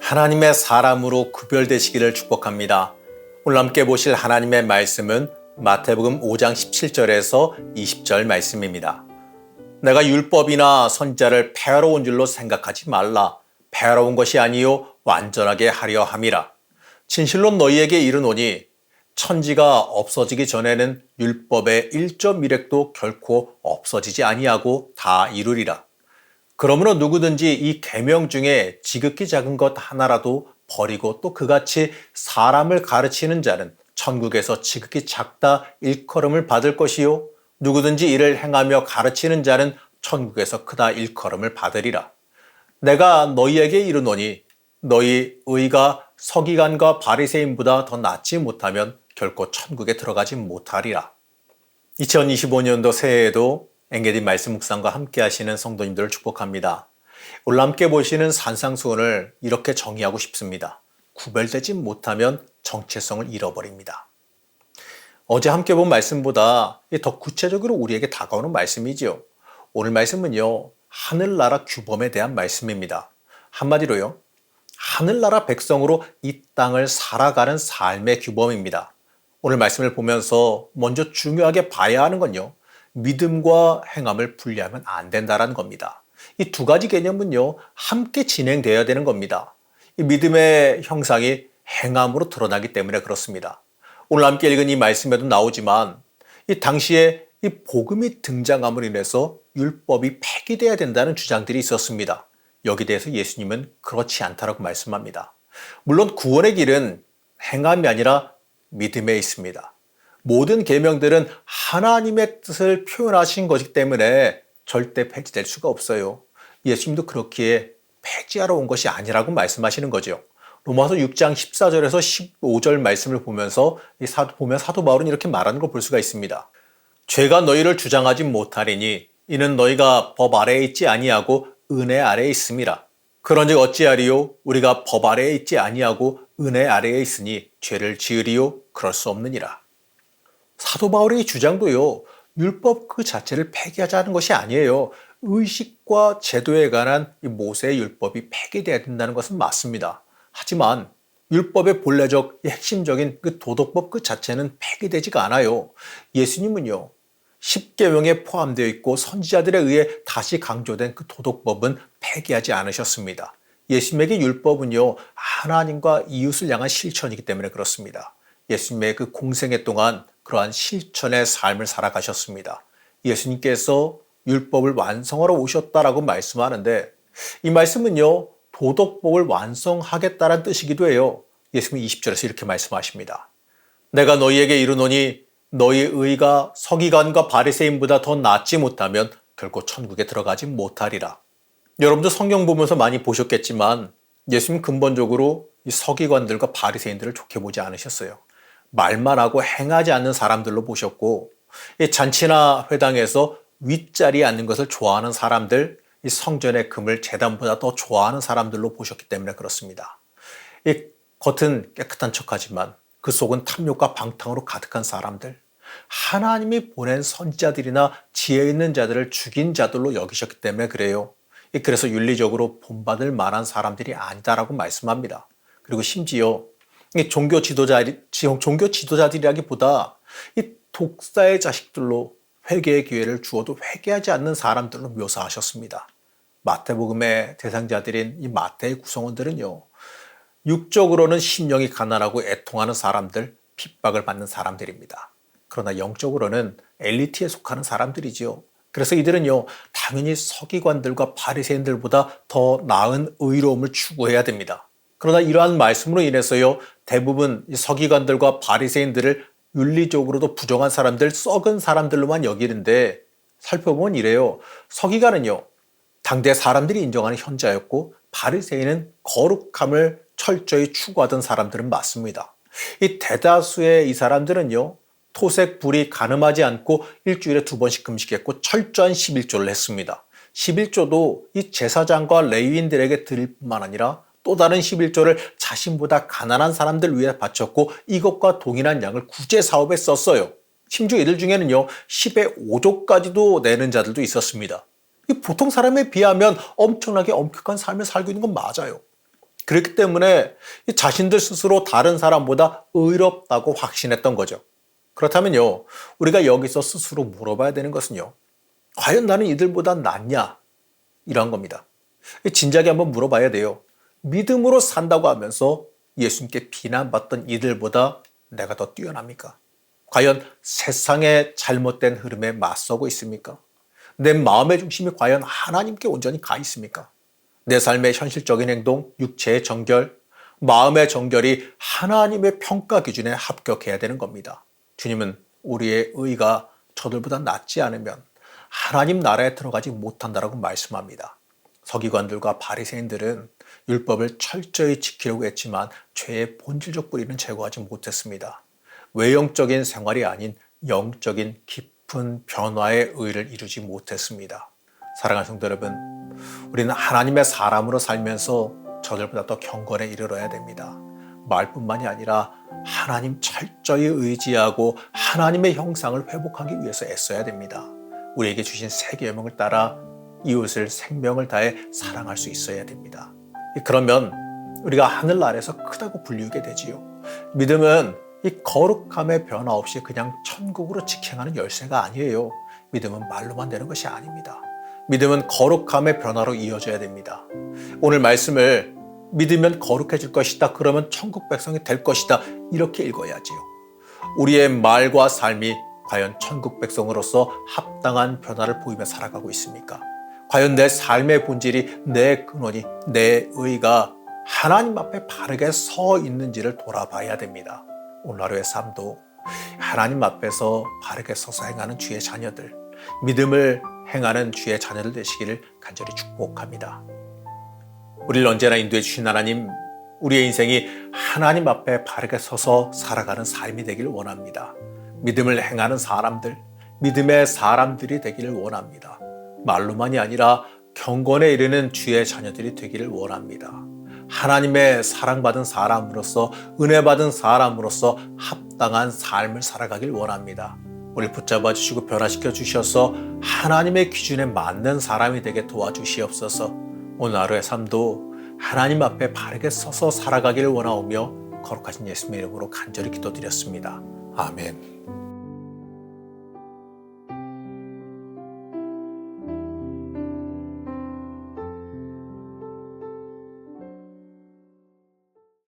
하나님의 사람으로 구별되시기를 축복합니다. 오늘 함께 보실 하나님의 말씀은 마태복음 5장 17절에서 20절 말씀입니다. 내가 율법이나 선지자를 폐하러 온 줄로 생각하지 말라. 폐하러 온 것이 아니요 완전하게 하려 함이라. 진실로 너희에게 이르노니 천지가 없어지기 전에는 율법의 1.1획도 결코 없어지지 아니하고 다 이루리라. 그러므로 누구든지 이 계명 중에 지극히 작은 것 하나라도 버리고 또 그같이 사람을 가르치는 자는 천국에서 지극히 작다 일컬음을 받을 것이요 누구든지 이를 행하며 가르치는 자는 천국에서 크다 일컬음을 받으리라. 내가 너희에게 이르노니 너희 의가 서기관과 바리새인보다 더 낫지 못하면 결코 천국에 들어가지 못하리라. 2025년도 새해에도 엥게디 말씀 묵상과 함께 하시는 성도님들을 축복합니다. 오늘 함께 보시는 산상수훈을 이렇게 정의하고 싶습니다. 구별되지 못하면 정체성을 잃어버립니다. 어제 함께 본 말씀보다 더 구체적으로 우리에게 다가오는 말씀이지요. 오늘 말씀은요, 하늘나라 규범에 대한 말씀입니다. 한마디로요, 하늘나라 백성으로 이 땅을 살아가는 삶의 규범입니다. 오늘 말씀을 보면서 먼저 중요하게 봐야 하는 건요, 믿음과 행함을 분리하면 안 된다는 겁니다. 이 두 가지 개념은요, 함께 진행되어야 되는 겁니다. 이 믿음의 형상이 행함으로 드러나기 때문에 그렇습니다. 오늘 함께 읽은 이 말씀에도 나오지만 이 당시에 이 복음이 등장함으로 인해서 율법이 폐기돼야 된다는 주장들이 있었습니다. 여기 대해서 예수님은 그렇지 않다라고 말씀합니다. 물론 구원의 길은 행함이 아니라 믿음에 있습니다. 모든 계명들은 하나님의 뜻을 표현하신 것이기 때문에 절대 폐지될 수가 없어요. 예수님도 그렇기에 폐지하러 온 것이 아니라고 말씀하시는 거죠. 로마서 6장 14절에서 15절 말씀을 보면서 사도 바울은 이렇게 말하는 걸 볼 수가 있습니다. 죄가 너희를 주장하지 못하리니 이는 너희가 법 아래에 있지 아니하고 은혜 아래에 있음이라. 그런즉 어찌하리요? 우리가 법 아래에 있지 아니하고 은혜 아래에 있으니 죄를 지으리요? 그럴 수 없느니라. 사도 바울의 주장도요, 율법 그 자체를 폐기하자는 것이 아니에요. 의식과 제도에 관한 이 모세의 율법이 폐기돼야 된다는 것은 맞습니다. 하지만 율법의 본래적 핵심적인 그 도덕법 그 자체는 폐기되지가 않아요. 예수님은요, 십계명에 포함되어 있고 선지자들에 의해 다시 강조된 그 도덕법은 폐기하지 않으셨습니다. 예수님에게 율법은요, 하나님과 이웃을 향한 실천이기 때문에 그렇습니다. 예수님의 그 공생애 동안 그러한 실천의 삶을 살아가셨습니다. 예수님께서 율법을 완성하러 오셨다라고 말씀하는데 이 말씀은요, 도덕법을 완성하겠다는 뜻이기도 해요. 예수님이 20절에서 이렇게 말씀하십니다. 내가 너희에게 이르노니 너희 의가 서기관과 바리새인보다 더 낫지 못하면 결코 천국에 들어가지 못하리라. 여러분도 성경 보면서 많이 보셨겠지만 예수님 근본적으로 이 서기관들과 바리새인들을 좋게 보지 않으셨어요. 말만 하고 행하지 않는 사람들로 보셨고, 이 잔치나 회당에서 윗자리에 앉는 것을 좋아하는 사람들, 이 성전의 금을 제단보다 더 좋아하는 사람들로 보셨기 때문에 그렇습니다. 이 겉은 깨끗한 척하지만 그 속은 탐욕과 방탕으로 가득한 사람들, 하나님이 보낸 선지자들이나 지혜 있는 자들을 죽인 자들로 여기셨기 때문에 그래요. 그래서 윤리적으로 본받을 만한 사람들이 아니다라고 말씀합니다. 그리고 심지어 종교 지도자들이라기보다 이 독사의 자식들로 회개의 기회를 주어도 회개하지 않는 사람들로 묘사하셨습니다. 마태복음의 대상자들인 이 마태의 구성원들은요, 육적으로는 심령이 가난하고 애통하는 사람들, 핍박을 받는 사람들입니다. 그러나 영적으로는 엘리트에 속하는 사람들이지요. 그래서 이들은요, 당연히 서기관들과 바리새인들보다 더 나은 의로움을 추구해야 됩니다. 그러나 이러한 말씀으로 인해서요, 대부분 서기관들과 바리새인들을 윤리적으로도 부정한 사람들, 썩은 사람들로만 여기는데 살펴보면 이래요. 서기관은요, 당대 사람들이 인정하는 현자였고 바리새인은 거룩함을 철저히 추구하던 사람들은 맞습니다. 이 대다수의 이 사람들은요, 토색, 불이 가늠하지 않고 일주일에 2번씩 금식했고 철저한 11조를 했습니다. 11조도 이 제사장과 레위인들에게 드릴 뿐만 아니라 또 다른 11조를 자신보다 가난한 사람들 위해 바쳤고 이것과 동일한 양을 구제 사업에 썼어요. 심지어 이들 중에는요, 10의 5조까지도 내는 자들도 있었습니다. 보통 사람에 비하면 엄청나게 엄격한 삶을 살고 있는 건 맞아요. 그렇기 때문에 자신들 스스로 다른 사람보다 의롭다고 확신했던 거죠. 그렇다면요, 우리가 여기서 스스로 물어봐야 되는 것은요, 과연 나는 이들보다 낫냐? 이러한 겁니다. 진작에 한번 물어봐야 돼요. 믿음으로 산다고 하면서 예수님께 비난받던 이들보다 내가 더 뛰어납니까? 과연 세상의 잘못된 흐름에 맞서고 있습니까? 내 마음의 중심이 과연 하나님께 온전히 가 있습니까? 내 삶의 현실적인 행동, 육체의 정결, 마음의 정결이 하나님의 평가 기준에 합격해야 되는 겁니다. 주님은 우리의 의가 저들보다 낫지 않으면 하나님 나라에 들어가지 못한다라고 말씀합니다. 서기관들과 바리새인들은 율법을 철저히 지키려고 했지만 죄의 본질적 뿌리는 제거하지 못했습니다. 외형적인 생활이 아닌 영적인 깊은 변화의 의를 이루지 못했습니다. 사랑하는 성도 여러분, 우리는 하나님의 사람으로 살면서 저들보다 더 경건에 이르러야 됩니다. 말뿐만이 아니라 하나님 철저히 의지하고 하나님의 형상을 회복하기 위해서 애써야 됩니다. 우리에게 주신 세 계명을 따라 이웃을 생명을 다해 사랑할 수 있어야 됩니다. 그러면 우리가 하늘나라에서 크다고 불리우게 되지요. 믿음은 이 거룩함의 변화 없이 그냥 천국으로 직행하는 열쇠가 아니에요. 믿음은 말로만 되는 것이 아닙니다. 믿음은 거룩함의 변화로 이어져야 됩니다. 오늘 말씀을 믿으면 거룩해질 것이다. 그러면 천국 백성이 될 것이다. 이렇게 읽어야지요. 우리의 말과 삶이 과연 천국 백성으로서 합당한 변화를 보이며 살아가고 있습니까? 과연 내 삶의 본질이, 내 근원이, 내 의가 하나님 앞에 바르게 서 있는지를 돌아봐야 됩니다. 오늘 하루의 삶도 하나님 앞에서 바르게 서서 행하는 주의 자녀들, 믿음을 행하는 주의 자녀들 되시기를 간절히 축복합니다. 우리를 언제나 인도해 주신 하나님, 우리의 인생이 하나님 앞에 바르게 서서 살아가는 삶이 되기를 원합니다. 믿음을 행하는 사람들, 믿음의 사람들이 되기를 원합니다. 말로만이 아니라 경건에 이르는 주의 자녀들이 되기를 원합니다. 하나님의 사랑받은 사람으로서, 은혜받은 사람으로서 합당한 삶을 살아가길 원합니다. 우리 붙잡아 주시고 변화시켜 주셔서 하나님의 기준에 맞는 사람이 되게 도와주시옵소서. 오늘 하루의 삶도 하나님 앞에 바르게 서서 살아가기를 원하오며 거룩하신 예수님의 이름으로 간절히 기도드렸습니다. 아멘.